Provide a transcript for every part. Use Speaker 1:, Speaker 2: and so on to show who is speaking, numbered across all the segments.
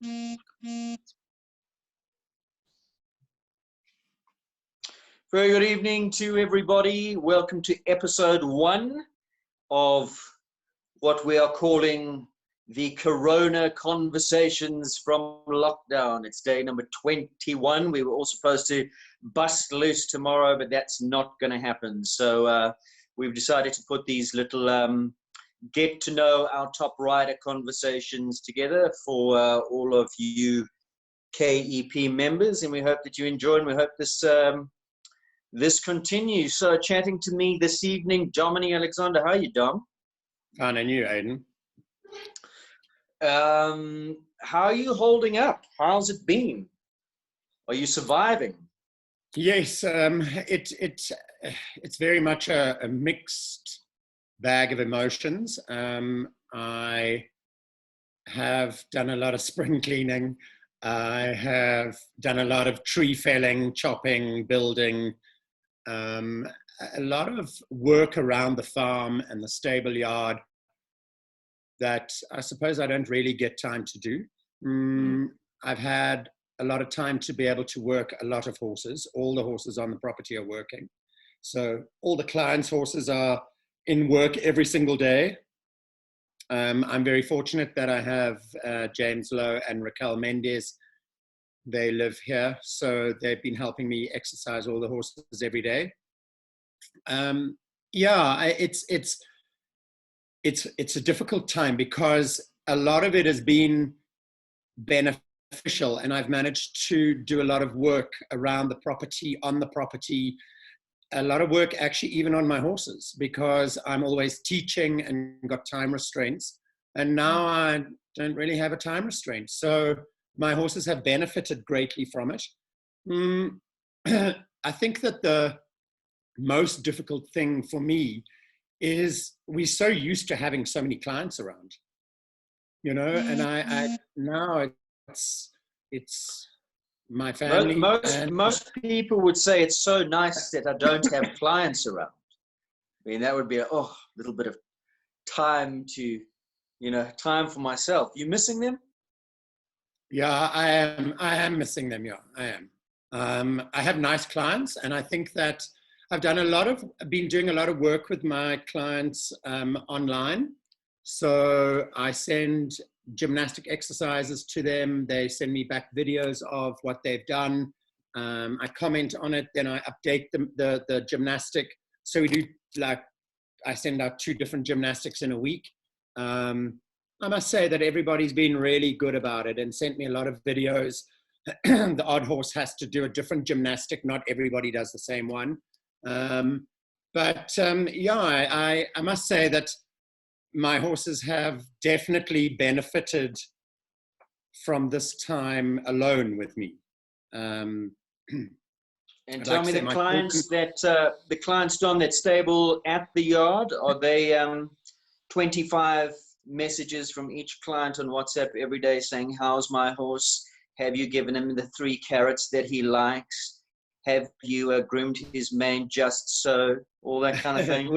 Speaker 1: Very good evening to everybody. Welcome to episode 1 of what we are calling the Corona Conversations from Lockdown. It's day number 21. We were all supposed to bust loose tomorrow, but that's not going to happen. So we've decided to put these little get to know our top rider conversations together for all of you KEP members, and we hope that you enjoy, and we hope this continues. So chatting to me this evening, Dominey Alexander. How are you, Dom?
Speaker 2: Fine, and you, Aidan?
Speaker 1: How are you holding up? How's it been? Are you surviving?
Speaker 2: Yes, it's very much a mixed bag of emotions. I have done a lot of spring cleaning. I have done a lot of tree felling, chopping, building, a lot of work around the farm and the stable yard that I suppose I don't really get time to do. I've had a lot of time to be able to work a lot of horses. All the horses on the property are working. So all the clients' horses are in work every single day. I'm very fortunate that I have James Lowe and Raquel Mendez. They live here, so they've been helping me exercise all the horses every day. It's a difficult time because a lot of it has been beneficial, and I've managed to do a lot of work around the property, on the property, a lot of work actually even on my horses, because I'm always teaching and got time restraints, and now I don't really have a time restraint. So my horses have benefited greatly from it. I think that the most difficult thing for me is we're so used to having so many clients around, you know, and I now it's my family.
Speaker 1: Most people would say it's so nice that I don't have clients around. I mean, that would be a little bit of time to, time for myself. You missing them?
Speaker 2: Yeah, I am missing them. Yeah, I am. I have nice clients, and I think that I've been doing a lot of work with my clients online. So I send gymnastic exercises to them. They send me back videos of what they've done. I comment on it, then I update the gymnastic. So we do, I send out 2 different gymnastics in a week. I must say that everybody's been really good about it and sent me a lot of videos. The odd horse has to do a different gymnastic. Not everybody does the same one. I must say that my horses have definitely benefited from this time alone with me.
Speaker 1: And tell me, the clients Don, that stable at the yard, are they 25 messages from each client on WhatsApp every day saying, how's my horse? Have you given him the 3 carrots that he likes? Have you groomed his mane just so? All that kind of thing.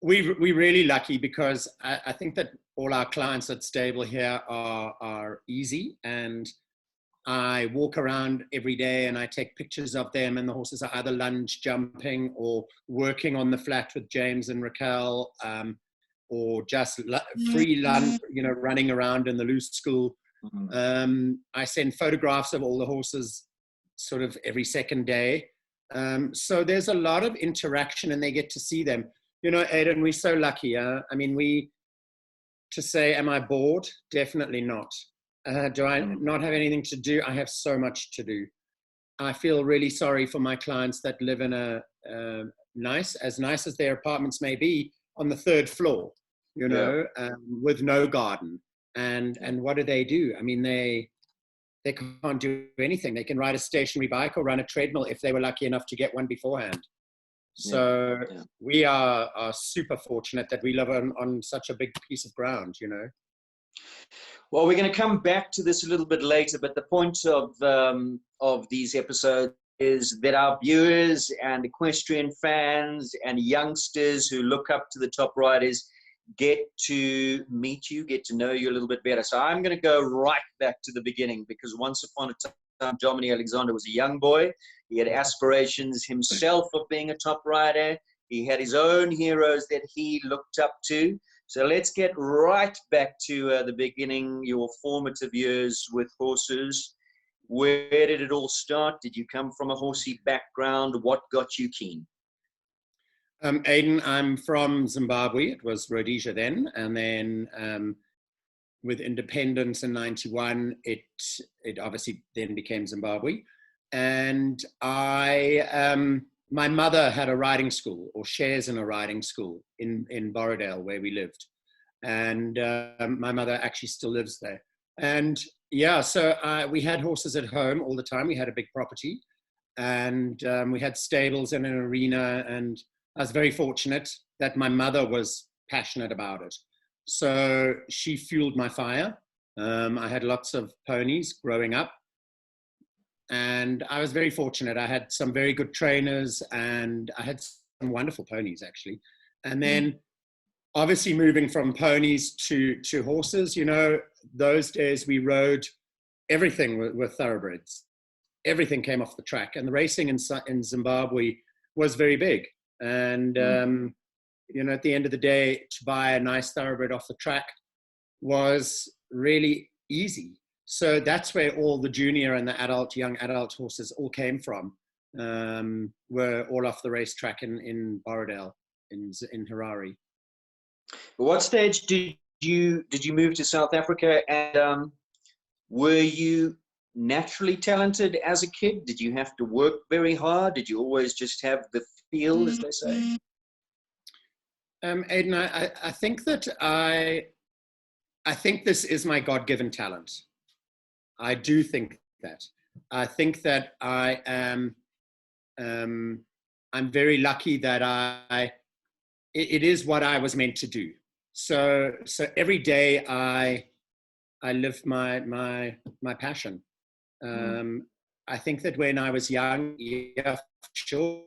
Speaker 2: We're really lucky because I think that all our clients at stable here are easy, and I walk around every day and I take pictures of them, and the horses are either lunge jumping or working on the flat with James and Raquel, or just free lunge, running around in the loose school. I send photographs of all the horses sort of every second day. So there's a lot of interaction and they get to see them. Aidan, we're so lucky. I mean, to say, am I bored? Definitely not. Do I not have anything to do? I have so much to do. I feel really sorry for my clients that live in a nice as their apartments may be, on the 3rd floor, with no garden. And what do? I mean, they can't do anything. They can ride a stationary bike or run a treadmill if they were lucky enough to get one beforehand. So we are super fortunate that we live on such a big piece of ground,
Speaker 1: Well, we're going to come back to this a little bit later, but the point of these episodes is that our viewers and equestrian fans and youngsters who look up to the top riders get to meet you, get to know you a little bit better. So I'm going to go right back to the beginning, because once upon a time, Dominic Alexander was a young boy. He had aspirations himself of being a top rider. He had his own heroes that he looked up to. So let's get right back to the beginning, your formative years with horses. Where did it all start? Did you come from a horsey background? What got you keen?
Speaker 2: Aidan, I'm from Zimbabwe. It was Rhodesia then. And then with independence in 91, it obviously then became Zimbabwe. And my mother had a riding school, or shares in a riding school in Borrowdale, where we lived. And my mother actually still lives there. And yeah, so we had horses at home all the time. We had a big property, and we had stables and an arena. And I was very fortunate that my mother was passionate about it. So she fueled my fire. I had lots of ponies growing up, and I was very fortunate. I had some very good trainers, and I had some wonderful ponies, actually. And then obviously moving from ponies to horses, you know, those days we rode everything with thoroughbreds. Everything came off the track, and the racing in Zimbabwe was very big. And, you know, at the end of the day, to buy a nice thoroughbred off the track was really easy. So that's where all the junior and the young adult horses all came from, were all off the racetrack in Borrowdale, in Harare.
Speaker 1: At what stage did you move to South Africa, and were you naturally talented as a kid? Did you have to work very hard? Did you always just have the feel, as they say?
Speaker 2: Aidan, I think that I think this is my God-given talent. I do think that. I think that I am. I'm very lucky that it is what I was meant to do. So every day I live my passion. I think that when I was young, yeah, sure,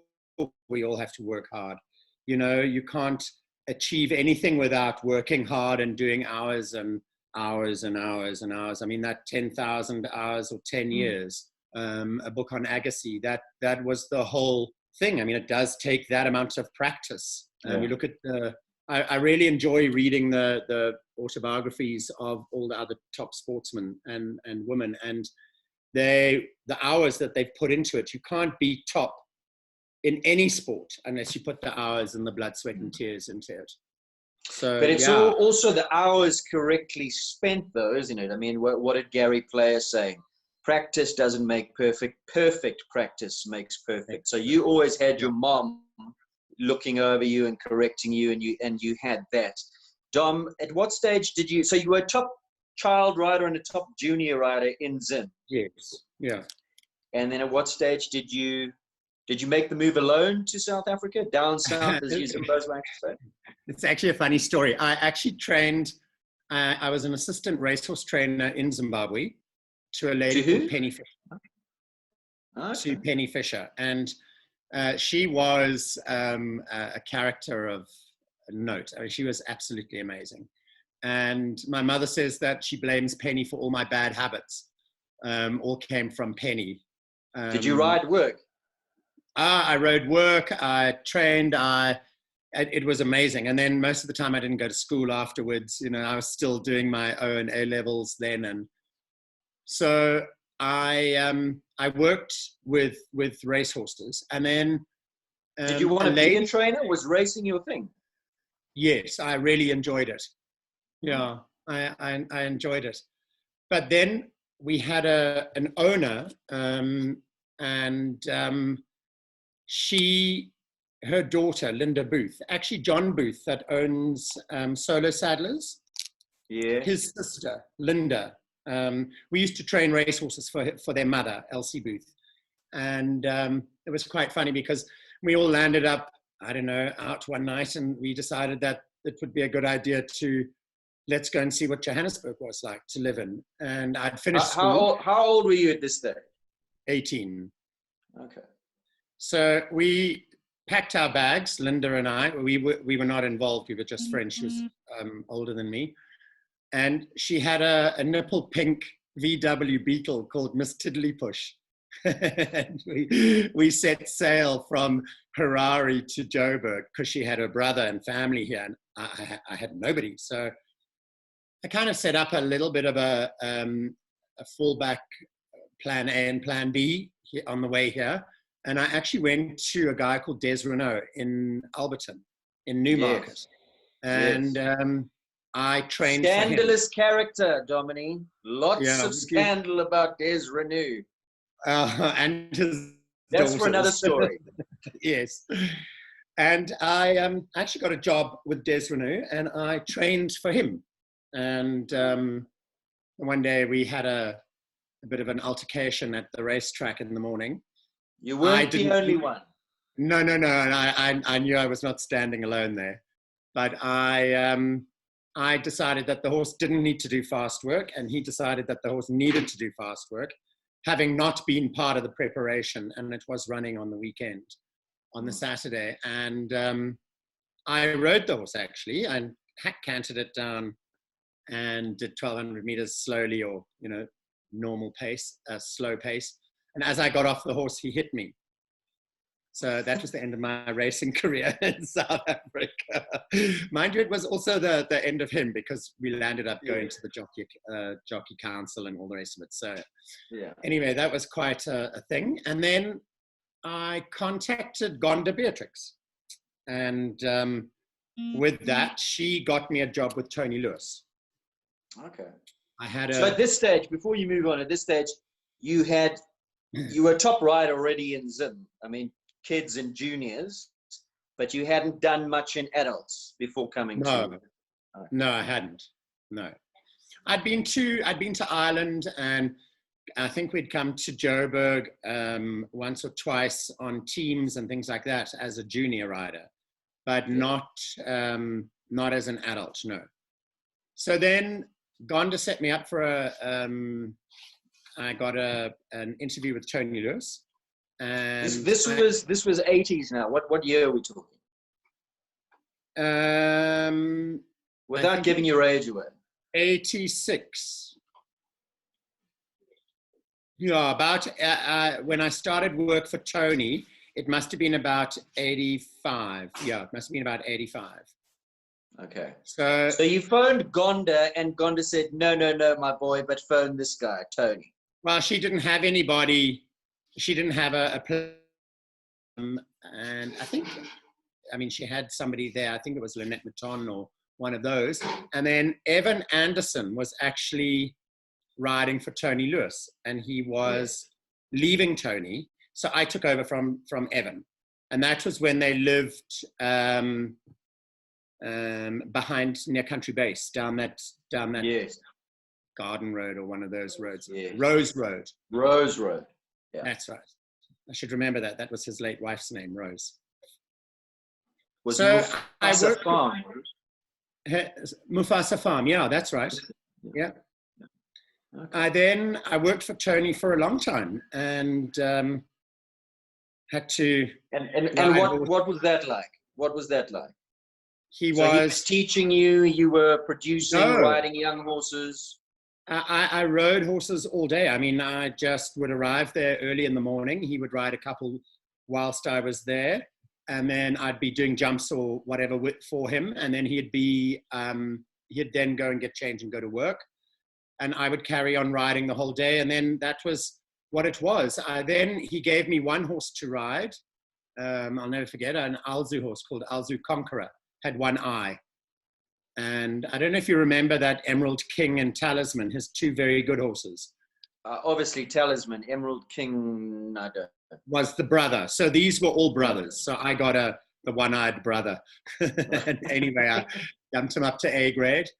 Speaker 2: we all have to work hard. You know, you can't achieve anything without working hard and doing hours and hours and hours and hours. I mean, that 10,000 hours or 10 years, a book on Agassi, that was the whole thing. I mean, it does take that amount of practice. You look at I really enjoy reading the autobiographies of all the other top sportsmen and women, and the hours that they've put into it. You can't be top in any sport unless you put the hours and the blood, sweat, and tears into it. So,
Speaker 1: but it's also the hours correctly spent, though, isn't it? I mean, what did Gary Player say? Practice doesn't make perfect. Perfect practice makes perfect. So you always had your mom looking over you and correcting you, and you had that. Dom, at what stage did you? So you were a top child rider and a top junior rider in Zim.
Speaker 2: Yes. Yeah.
Speaker 1: And then at what stage did you make the move alone to South Africa, down south, as you Zimbos like to say?
Speaker 2: It's actually a funny story. I actually trained. I was an assistant racehorse trainer in Zimbabwe to a lady called Penny Fisher.
Speaker 1: Okay.
Speaker 2: To Penny Fisher, and she was a character of note. I mean, she was absolutely amazing. And my mother says that she blames Penny for all my bad habits. All came from Penny.
Speaker 1: Did you ride work?
Speaker 2: I rode work. I trained. It was amazing. And then most of the time I didn't go to school afterwards. You know, I was still doing my O and A levels then. And so I worked with racehorses. And then
Speaker 1: did you want to be a trainer? Was racing your thing?
Speaker 2: Yes, I really enjoyed it. Yeah, I enjoyed it. But then we had an owner, and her daughter, Linda Booth, actually John Booth that owns Solo Saddlers.
Speaker 1: Yeah.
Speaker 2: His sister, Linda. We used to train racehorses for their mother, Elsie Booth. And it was quite funny because we all landed up, I don't know, out one night, and we decided that it would be a good idea to let's go and see what Johannesburg was like to live in. And I'd finished school.
Speaker 1: How old were you at this stage?
Speaker 2: 18.
Speaker 1: Okay.
Speaker 2: So we packed our bags, Linda and I. We were not involved. We were just friends. She was older than me. And she had a nipple pink VW Beetle called Miss Tiddlypush. And we set sail from Harare to Joburg because she had her brother and family here, and I had nobody. So I kind of set up a little bit of a fallback plan A and plan B on the way here. And I actually went to a guy called Des Renault in Alberton, in Newmarket.
Speaker 1: Yes.
Speaker 2: And I trained
Speaker 1: Scandalous character, Dominey. Lots of scandal about Des Renault.
Speaker 2: And his
Speaker 1: That's
Speaker 2: daughters.
Speaker 1: for another story.
Speaker 2: Yes. And I actually got a job with Des Renault, and I trained for him. And one day we had a bit of an altercation at the racetrack in the morning.
Speaker 1: You weren't the only one.
Speaker 2: No. And I knew I was not standing alone there. But I decided that the horse didn't need to do fast work, and he decided that the horse needed to do fast work, having not been part of the preparation, and it was running on the weekend, on the Saturday. And I rode the horse, actually, and canted it down and did 1,200 meters slowly, or, normal pace, slow pace. And as I got off the horse, he hit me. So that was the end of my racing career in South Africa. Mind you, it was also the end of him, because we landed up going to the jockey council and all the rest of it. So anyway, that was quite a thing. And then I contacted Gonda Beatrix. And with that, she got me a job with Tony Lewis.
Speaker 1: Okay.
Speaker 2: So
Speaker 1: at this stage, before you move on, at this stage, you were top rider already in Zim. I mean, kids and juniors, but you hadn't done much in adults before coming to.
Speaker 2: No, I hadn't. No. I'd been to Ireland, and I think we'd come to Joburg once or twice on teams and things like that as a junior rider, but not as an adult, no. So then Gonda set me up for I got an interview with Tony Lewis. And
Speaker 1: this was 80s now. What year are we talking? Without giving your age away.
Speaker 2: 86. Yeah, about when I started work for Tony, it must have been about 85. Yeah, it must have been about 85.
Speaker 1: Okay.
Speaker 2: So
Speaker 1: you phoned Gonda, and Gonda said, no, my boy, but phone this guy, Tony.
Speaker 2: Well, she didn't have anybody. She didn't have a and she had somebody there. I think it was Lynette Maton or one of those. And then Evan Anderson was actually riding for Tony Lewis, and he was leaving Tony. So I took over from Evan, and that was when they lived behind near Country Base, down that Garden Road, or one of those roads.
Speaker 1: Yes.
Speaker 2: Rose Road.
Speaker 1: Yeah.
Speaker 2: That's right. I should remember that. That was his late wife's name, Rose.
Speaker 1: Mufasa Farm.
Speaker 2: Mufasa Farm, yeah, that's right. Yeah.
Speaker 1: Okay.
Speaker 2: I worked for Tony for a long time, and had to.
Speaker 1: And what was that like? What was that like?
Speaker 2: He
Speaker 1: was teaching you. You were producing, riding young horses.
Speaker 2: I rode horses all day. I mean, I just would arrive there early in the morning. He would ride a couple whilst I was there, and then I'd be doing jumps or whatever for him. And then he'd then go and get changed and go to work. And I would carry on riding the whole day. And then that was what it was. Then he gave me one horse to ride. I'll never forget, an Alzu horse called Alzu Conqueror, had one eye. And I don't know if you remember that Emerald King and Talisman, his two very good horses.
Speaker 1: Obviously, Talisman, Emerald King, I don't know.
Speaker 2: Was the brother. So these were all brothers. So I got the one-eyed brother. And anyway, I dumped him up to A grade.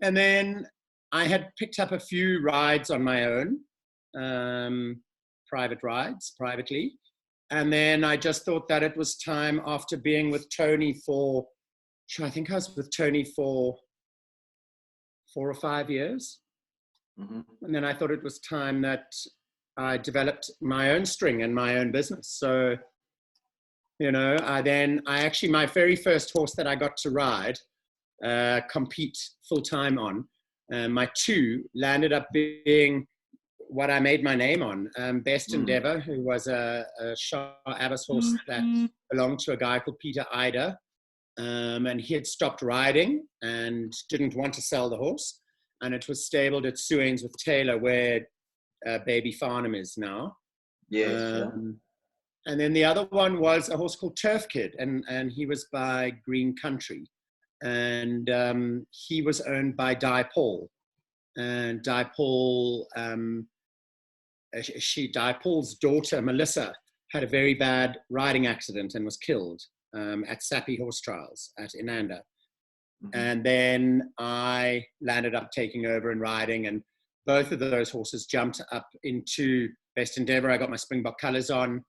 Speaker 2: And then I had picked up a few rides on my own, private rides, privately. And then I just thought that it was time, after being with Tony for, I think I was with Tony for 4 or 5 years.
Speaker 1: Mm-hmm.
Speaker 2: And then I thought it was time that I developed my own string and my own business. So You know, my very first horse that I got to ride, compete full-time on, my two landed up being what I made my name on. Best Endeavor, who was a Shah Abbas horse that belonged to a guy called Peter Ida. And he had stopped riding and didn't want to sell the horse. And it was stabled at Suains with Taylor, where Baby Farnham is now.
Speaker 1: Yes.
Speaker 2: And then the other one was a horse called Turf Kid, and he was by Green Country. And he was owned by Di Paul. And Di Paul, Di Paul's daughter, Melissa, had a very bad riding accident and was killed at Sappi Horse Trials at Inanda. And then I landed up taking over and riding, and both of those horses jumped up into Best Endeavor. I got my Springbok colors on.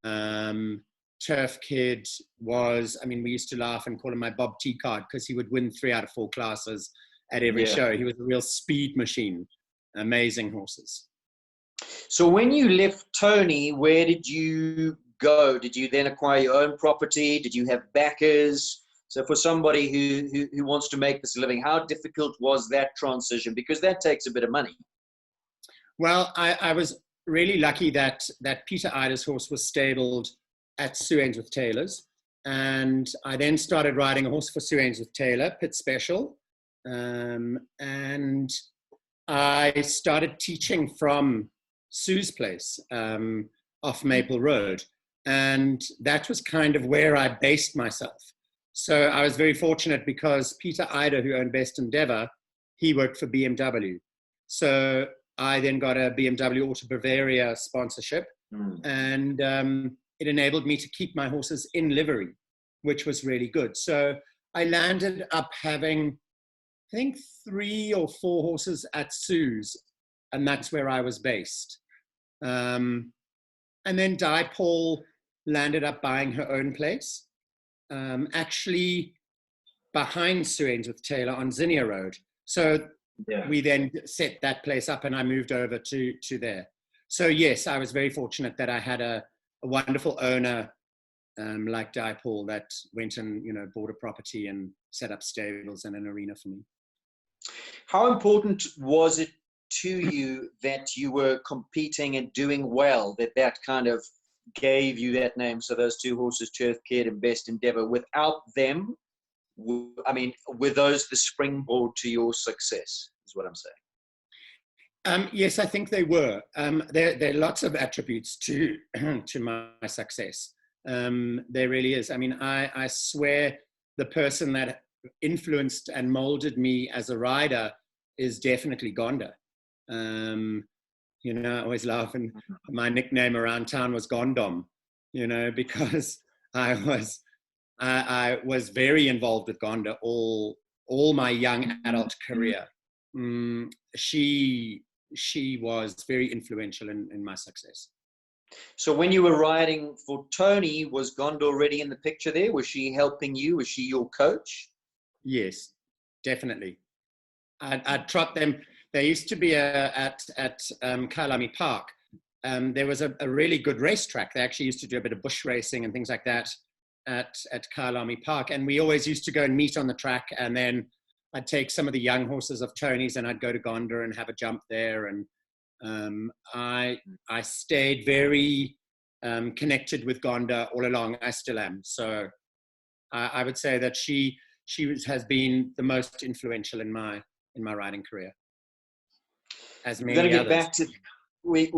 Speaker 2: Turf Kid was, I mean, we used to laugh and call him my Bob T card because he would win 3 out of 4 classes at every show. He was a real speed machine. Amazing horses.
Speaker 1: So when you left Tony, where did you go? Did you then acquire your own property? Did you have backers? So for somebody who wants to make this a living, how difficult was that transition? Because that takes a bit of money.
Speaker 2: Well, I was really lucky that Peter Ida's horse was stabled at Suains with Taylor's. And I then started riding a horse for Suains with Taylor, Pit Special. And I started teaching from Sue's place off Maple Road. And that was kind of where I based myself. So I was very fortunate because Peter Ida, who owned Best Endeavor, he worked for BMW. So I then got a BMW Auto Bavaria sponsorship, and it enabled me to keep my horses in livery, which was really good. So I landed up having, I think, 3 or 4 horses at Sue's, and that's where I was based. And then Di Paul landed up buying her own place, actually behind Suains with Taylor on Zinnia Road. So we then set that place up and I moved over to there. So yes, I was very fortunate that I had a wonderful owner like Di Paul that went and, you know, bought a property and set up stables and an arena for me.
Speaker 1: How important was it to you that you were competing and doing well, that kind of gave you that name? So those 2 horses, Turf Kid and Best Endeavor, without them, I mean, were those the springboard to your success, is what I'm saying?
Speaker 2: Yes, I think they were. There are lots of attributes to my success. There really is. I mean, I swear the person that influenced and molded me as a rider is definitely Gonda. You know, I always laugh, and my nickname around town was Gondom, you know, because I was very involved with Gonda all my young adult career. She was very influential in my success.
Speaker 1: So when you were riding for Tony, was Gonda already in the picture there? Was she helping you? Was she your coach?
Speaker 2: Yes, definitely. I'd trot them. There used to be at Kyalami Park, there was a really good racetrack. They actually used to do a bit of bush racing and things like that at Kyalami Park. And we always used to go and meet on the track. And then I'd take some of the young horses of Tony's and I'd go to Gonda and have a jump there. And I stayed very connected with Gonda all along. I still am. So I would say that she has been the most influential in my riding career. As many
Speaker 1: we're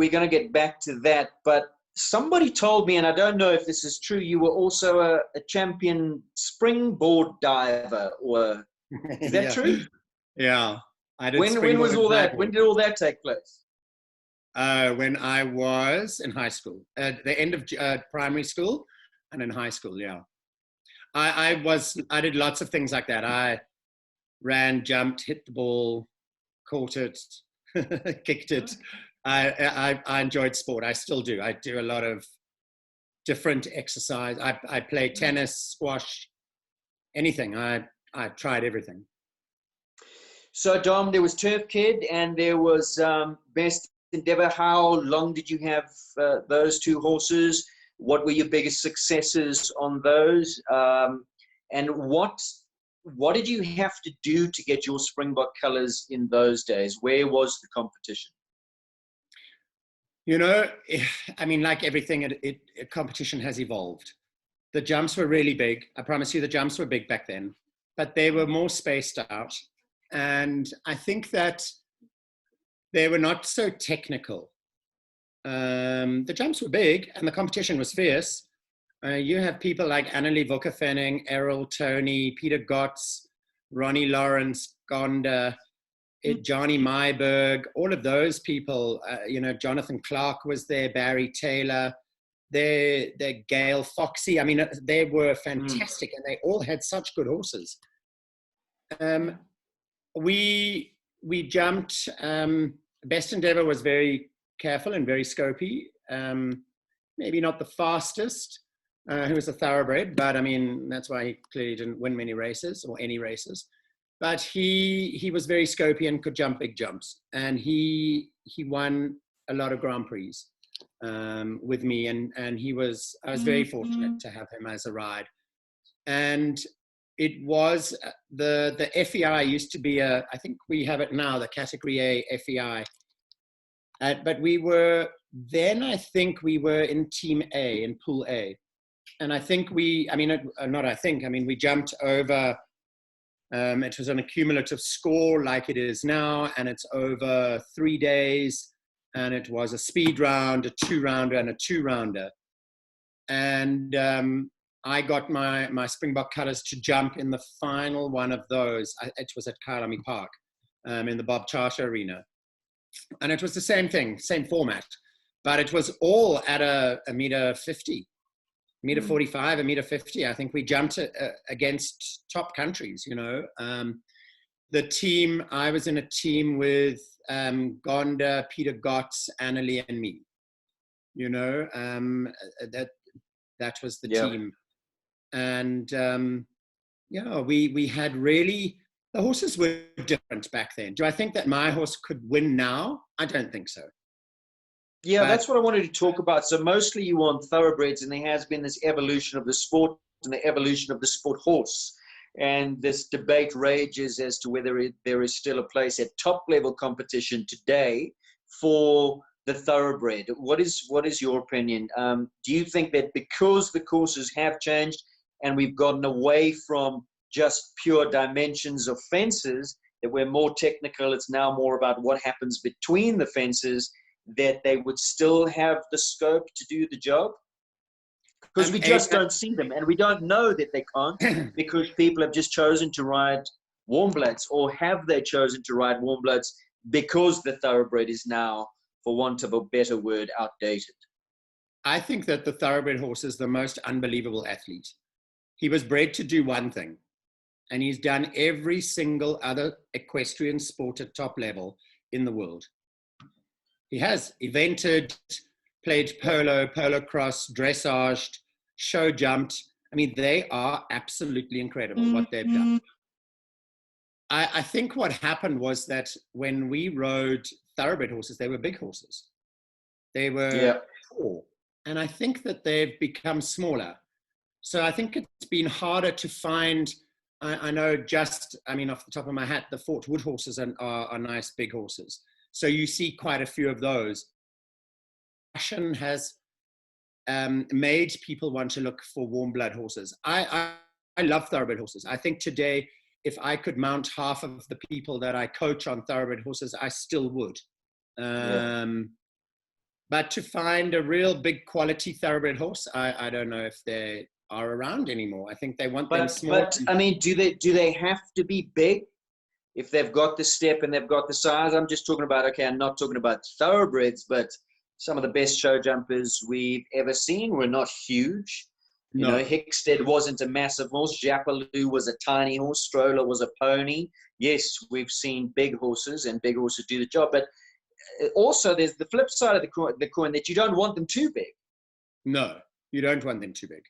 Speaker 1: going to get back to that, but somebody told me, and I don't know if this is true, you were also a champion springboard diver, or is that true?
Speaker 2: Yeah. I did.
Speaker 1: When was all that? When did all that take place?
Speaker 2: When I was in high school, at the end of primary school and in high school. Yeah. I did lots of things like that. I ran, jumped, hit the ball, caught it, kicked it. I enjoyed sport. I still do. I do a lot of different exercise. I play tennis, squash, anything. I tried everything.
Speaker 1: So Dom, there was Turf Kid and there was Best Endeavor. How long did you have those 2 horses? What were your biggest successes on those? And what did you have to do to get your Springbok colors in those days? Where was the competition?
Speaker 2: You know, I mean, like everything, competition has evolved. The jumps were really big. I promise you, the jumps were big back then, but they were more spaced out. And I think that they were not so technical. The jumps were big and the competition was fierce. You have people like Annelie Vuckerfenning, Errol Toney, Peter Gotts, Ronnie Lawrence, Gonda, Johnny Myberg, all of those people, you know, Jonathan Clark was there, Barry Taylor, they're Gail Foxy. I mean, they were fantastic and they all had such good horses. We jumped, Best Endeavour was very careful and very scopy. Maybe not the fastest, he was a thoroughbred, but I mean, that's why he clearly didn't win many races or any races. But he was very scopy and could jump big jumps. And he won a lot of Grand Prix with me. And I was very fortunate to have him as a ride. And it was the FEI used to be I think we have it now, the Category A FEI. But we were, then I think we were in Team A, in Pool A. And I think we jumped over, it was an accumulative score like it is now, and it's over 3 days, and it was a speed round, a 2-rounder, and a 2-rounder. And I got my Springbok colours to jump in the final one of those. It was at Kyalami Park, in the Bob Charter Arena. And it was the same thing, same format, but it was all at a meter 50. Meter 45, a meter 50. I think we jumped against top countries, you know. The team, I was in a team with Gonda, Peter Gotts, Annelie, and me. You know, that was the team. And yeah, we had really, the horses were different back then. Do I think that my horse could win now? I don't think so.
Speaker 1: Yeah, that's what I wanted to talk about. So mostly you want thoroughbreds, and there has been this evolution of the sport and the evolution of the sport horse. And this debate rages as to whether there is still a place at top level competition today for the thoroughbred. What is your opinion? Do you think that because the courses have changed and we've gotten away from just pure dimensions of fences, that we're more technical, it's now more about what happens between the fences, that they would still have the scope to do the job? Because we just don't see them, and we don't know that they can't because people have just chosen to ride warm bloods, or have they chosen to ride warm bloods because the thoroughbred is now, for want of a better word, outdated?
Speaker 2: I think that the thoroughbred horse is the most unbelievable athlete. He was bred to do one thing, and he's done every single other equestrian sport at top level in the world. He has evented, played polo cross, dressaged, show jumped. I mean, they are absolutely incredible what they've done. I think what happened was that when we rode thoroughbred horses, they were big horses. They were tall. And I think that they've become smaller. So I think it's been harder to find. I know off the top of my hat, the Fort Wood horses are nice big horses. So you see quite a few of those. Fashion has made people want to look for warm blood horses. I love thoroughbred horses. I think today, if I could mount half of the people that I coach on thoroughbred horses, I still would. But to find a real big quality thoroughbred horse, I don't know if they are around anymore. I think they want them small.
Speaker 1: But I mean, do they have to be big? If they've got the step and they've got the size, I'm just talking about, okay, I'm not talking about thoroughbreds, but some of the best show jumpers we've ever seen were not huge. No. You know, Hickstead wasn't a massive horse. Japaloo was a tiny horse. Stroller was a pony. Yes, we've seen big horses, and big horses do the job. But also there's the flip side of the coin that you don't want them too big.
Speaker 2: No, you don't want them too big.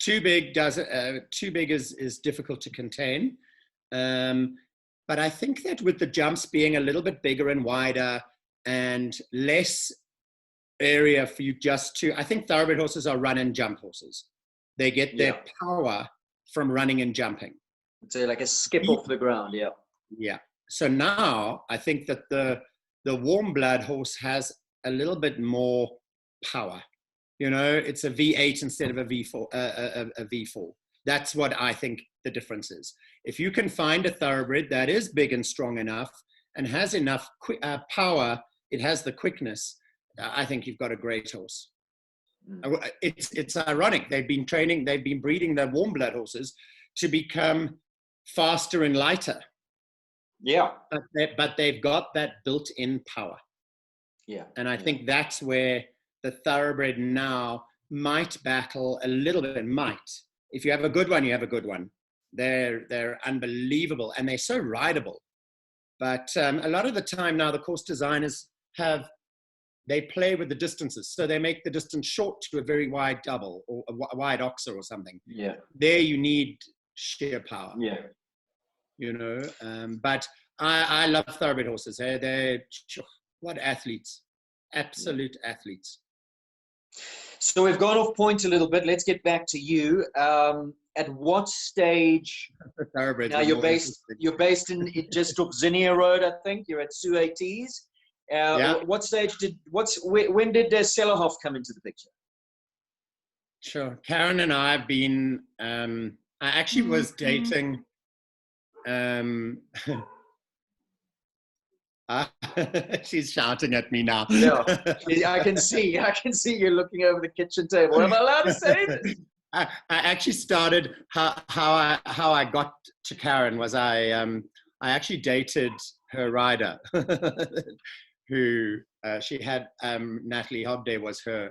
Speaker 2: Too big is difficult to contain. But I think that with the jumps being a little bit bigger and wider and less area for you just to, I think thoroughbred horses are run and jump horses. They get their power from running and jumping.
Speaker 1: So like a skip off the ground, yeah.
Speaker 2: Yeah. So now I think that the warm blood horse has a little bit more power. You know, it's a V8 instead of a V4. A V4. That's what I think the difference is. If you can find a thoroughbred that is big and strong enough and has enough power, it has the quickness, I think you've got a great horse. It's ironic. They've been breeding the warm blood horses to become faster and lighter.
Speaker 1: Yeah.
Speaker 2: But they've got that built-in power.
Speaker 1: Yeah.
Speaker 2: And I think that's where the thoroughbred now might battle a little bit. If you have a good one, you have a good one. They're unbelievable and they're so rideable. But a lot of the time now, the course designers they play with the distances. So they make the distance short to a very wide double or a wide oxer or something.
Speaker 1: Yeah.
Speaker 2: There you need sheer power.
Speaker 1: Yeah.
Speaker 2: You know, but I love thoroughbred horses. They're what athletes, absolute athletes.
Speaker 1: So we've gone off point a little bit. Let's get back to you. At what stage? Now you're based in just off Zinnia Road, I think. You're at Suatees. What stage when did Sellerhoff come into the picture?
Speaker 2: Sure. Karen and I have been. I actually was dating. She's shouting at me now.
Speaker 1: No, I can see you looking over the kitchen table. Am I allowed to say this?
Speaker 2: I actually started how I got to Karen was I actually dated her rider, who she had. Natalie Hobday was her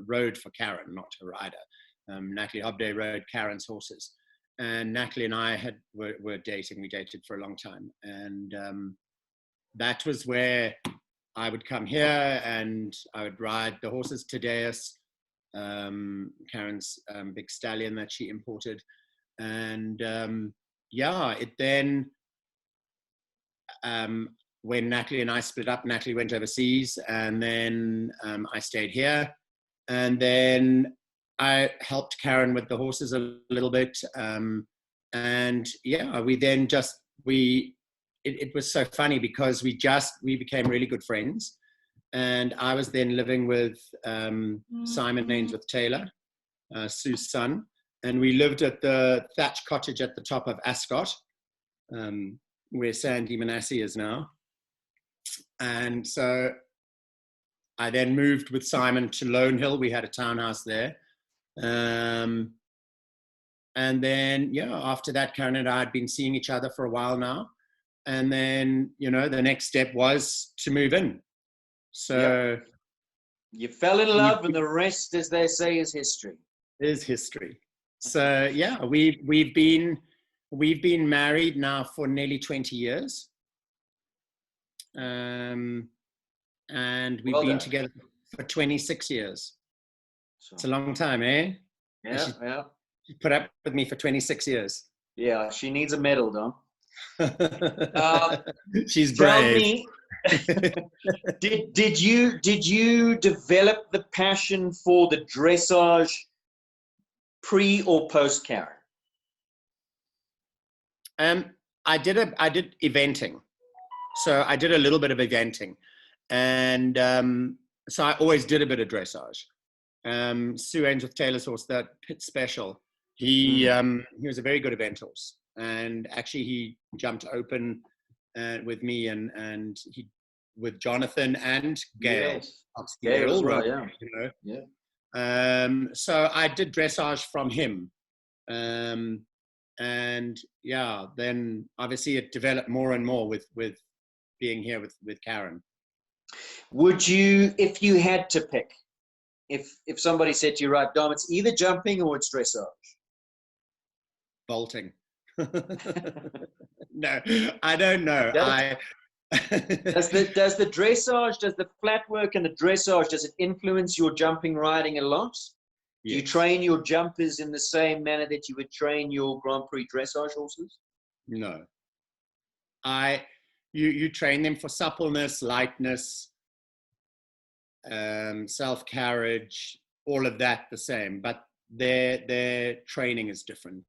Speaker 2: rode for Karen, not her rider. Natalie Hobday rode Karen's horses, and Natalie and I were dating. We dated for a long time, and that was where I would come here and I would ride the horses. Tadeus, Karen's big stallion that she imported, and it then when Natalie and I split up, Natalie went overseas, and then I stayed here, and then I helped Karen with the horses a little bit, it was so funny because we became really good friends, and I was then living with Simon Ainsworth Taylor, Sue's son, and we lived at the thatch cottage at the top of Ascot, where Sandy Manasseh is now. And so I then moved with Simon to Lone Hill. We had a townhouse there. And then, after that, Karen and I had been seeing each other for a while now. And then, the next step was to move in. So
Speaker 1: you fell in love, and the rest, as they say, is history.
Speaker 2: Is history. So we've been married now for nearly 20 years. And we've been together for 26 years. So, it's a long time, eh?
Speaker 1: Yeah.
Speaker 2: She put up with me for 26 years.
Speaker 1: Yeah, she needs a medal, Dom.
Speaker 2: She's brave.
Speaker 1: Tell me, did you develop the passion for the dressage pre or post Karen?
Speaker 2: I did eventing, so I did a little bit of eventing, and so I always did a bit of dressage. Sue Ainsworth Taylor's horse, that Pit Special, he was a very good event horse. And actually, he jumped open with me and he with Jonathan and Gail.
Speaker 1: Yes. Gail as well,
Speaker 2: So I did dressage from him, and then obviously it developed more and more with being here with Karen.
Speaker 1: Would you, if you had to pick, if somebody said to you, right, Dom, it's either jumping or it's dressage?
Speaker 2: Bolting. No, I don't know.
Speaker 1: Does the dressage, does the flat work and the dressage, does it influence your jumping riding a lot? Yes. Do you train your jumpers in the same manner that you would train your Grand Prix dressage horses?
Speaker 2: No. You train them for suppleness, lightness, self-carriage, all of that the same, but their training is different.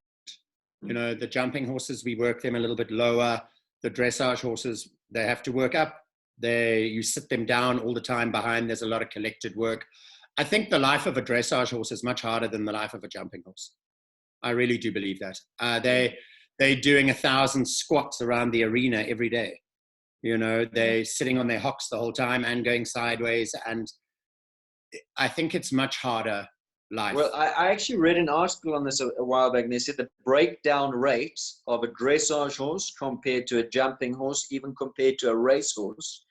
Speaker 2: You know, the jumping horses, we work them a little bit lower. The dressage horses, they have to work up. You sit them down all the time behind. There's a lot of collected work. I think the life of a dressage horse is much harder than the life of a jumping horse. I really do believe that. They're doing 1,000 squats around the arena every day. You know, they're sitting on their hocks the whole time and going sideways. And I think it's much harder life.
Speaker 1: Well, I actually read an article on this a while back, and they said the breakdown rate of a dressage horse compared to a jumping horse, even compared to a racehorse,